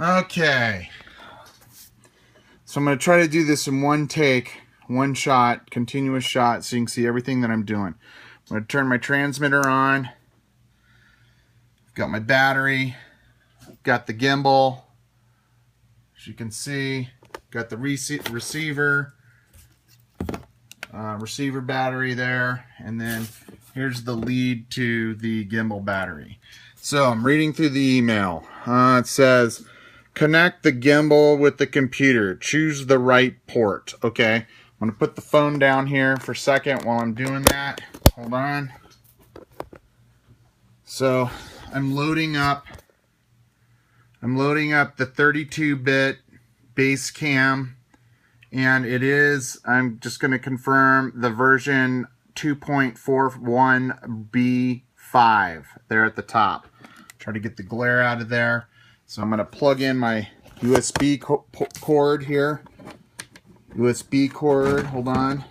Okay, so I'm going to try to do this in one take, one shot, continuous shot, so you can see everything that I'm doing. I'm going to turn my transmitter on. I've got my battery, I've got the gimbal, as you can see, got the receiver battery there, and then here's the lead to the gimbal battery. So I'm reading through the email. It says, connect the gimbal with the computer. Choose the right port. Okay, I'm going to put the phone down here for a second while I'm doing that. Hold on. So I'm loading up the 32-bit base cam, and it is, I'm just going to confirm, the version 2.41B5 there at the top. Try to get the glare out of there. So I'm going to plug in my USB cord here. USB cord, hold on.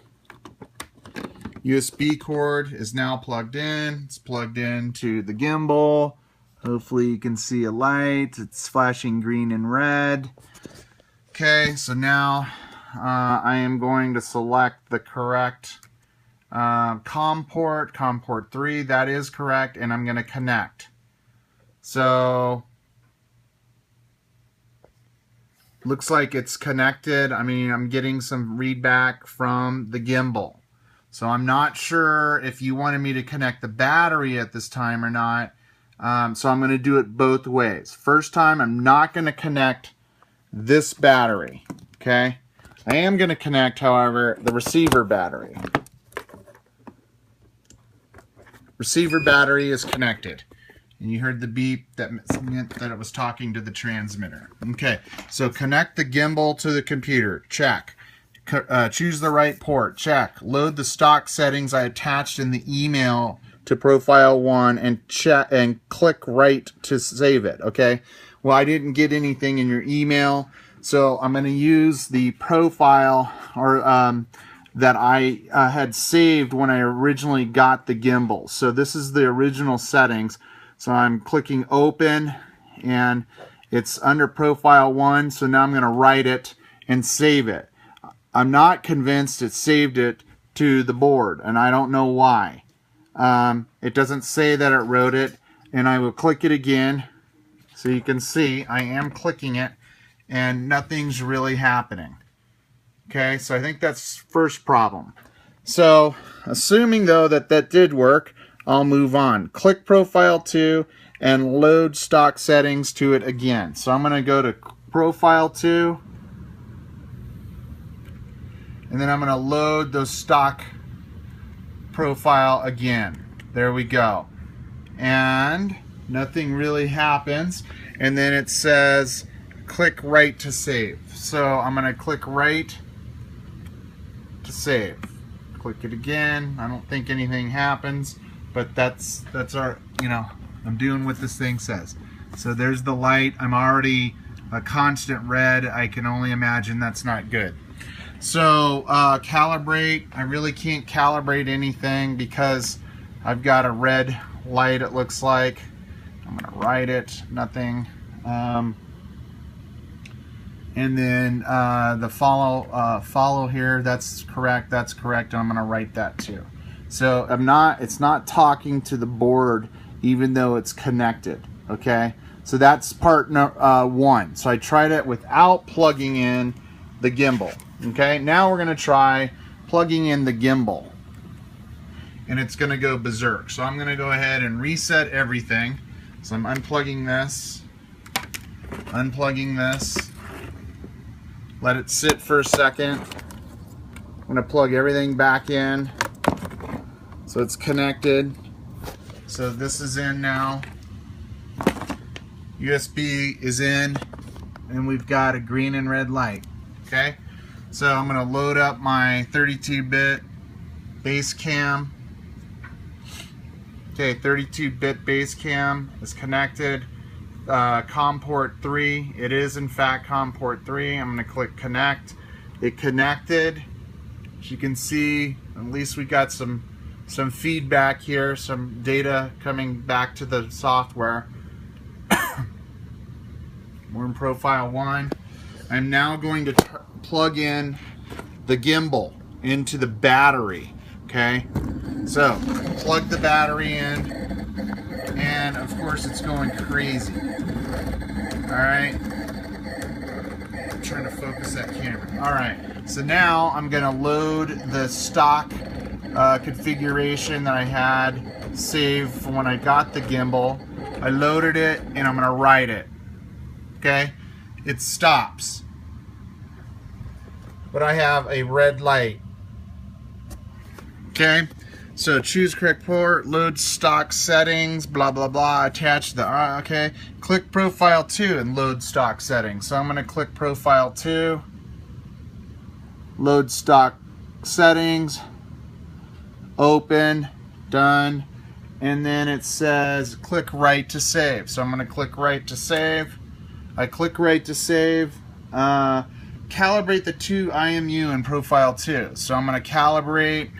USB cord is now plugged in. It's plugged into the gimbal. Hopefully you can see a light. It's flashing green and red. Okay, so now I am going to select the correct COM port 3. That is correct, and I'm going to connect. So looks like it's connected. I mean, I'm getting some readback from the gimbal. So I'm not sure if you wanted me to connect the battery at this time or not. So I'm going to do it both ways. First time, I'm not going to connect this battery. Okay? I am going to connect, however, the receiver battery. Receiver battery is connected. And you heard the beep, that meant that it was talking to the transmitter. Okay, so connect the gimbal to the computer. Check. Choose the right port. Check. Load the stock settings I attached in the email to Profile 1 and check and click right to save it. Okay. Well, I didn't get anything in your email, so I'm going to use the profile that I had saved when I originally got the gimbal. So this is the original settings. So I'm clicking open, and it's under Profile 1. So now I'm going to write it and save it. I'm not convinced it saved it to the board, and I don't know why. It doesn't say that it wrote it, and I will click it again. So you can see I am clicking it, and nothing's really happening. Okay, so I think that's first problem. So assuming though that did work, I'll move on. Click Profile 2 and load stock settings to it again. So I'm going to go to Profile 2, and then I'm going to load those stock profile again. There we go. And nothing really happens. And then it says click right to save. So I'm going to click right to save. Click it again. I don't think anything happens, but that's our, I'm doing what this thing says. So there's the light. I'm already a constant red. I can only imagine that's not good. So calibrate. I really can't calibrate anything because I've got a red light, it looks like. I'm going to write it. Nothing. And then the follow here, that's correct. That's correct. I'm going to write that too. So it's not talking to the board even though it's connected. Okay. So that's part 1. So I tried it without plugging in the gimbal. Okay, now we're going to try plugging in the gimbal, and it's going to go berserk. So I'm going to go ahead and reset everything. So I'm unplugging this, let it sit for a second. I'm going to plug everything back in so it's connected. So this is in now. USB is in, and we've got a green and red light. Okay. So I'm going to load up my 32-bit base cam. Okay, 32-bit base cam is connected. COM port 3. It is in fact COM port 3. I'm going to click connect. It connected. As you can see, at least we got some feedback here, some data coming back to the software. We're in profile 1. I'm now going to plug in the gimbal into the battery. Okay, so plug the battery in, and of course it's going crazy. Alright, I'm trying to focus that camera. Alright, so now I'm going to load the stock configuration that I had saved from when I got the gimbal. I loaded it and I'm going to write it. Okay, it stops, but I have a red light. Okay, so choose correct port, load stock settings, blah blah blah, attach the okay, click profile 2 and load stock settings. So I'm going to click profile 2, load stock settings, open, done, and then it says click right to save. So I'm going to click right to save. I click right to save. Calibrate the 2 IMU in profile 2. So I'm going to calibrate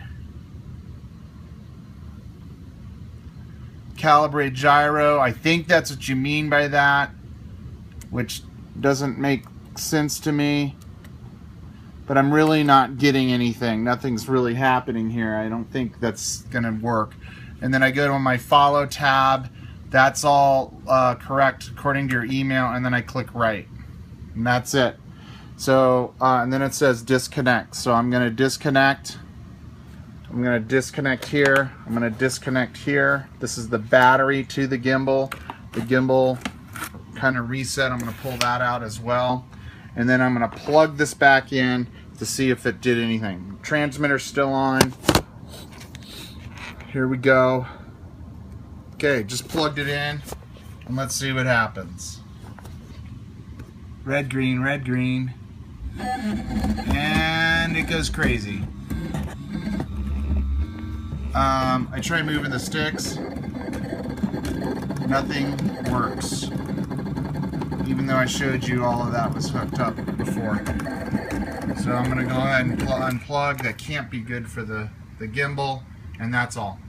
gyro. I think that's what you mean by that, which doesn't make sense to me, but I'm really not getting anything. Nothing's really happening here. I don't think that's gonna work. And then I go to my follow tab. That's all correct according to your email, and then I click right, and that's it. So and then it says disconnect. So I'm gonna disconnect. I'm going to disconnect here. I'm going to disconnect here. This is the battery to the gimbal. The gimbal kind of reset. I'm going to pull that out as well. And then I'm going to plug this back in to see if it did anything. Transmitter's still on. Here we go. Okay, just plugged it in. And let's see what happens. Red, green, red, green. And it goes crazy. I try moving the sticks. Nothing works. Even though I showed you all of that was hooked up before. So I'm going to go ahead and unplug. That can't be good for the gimbal. And that's all.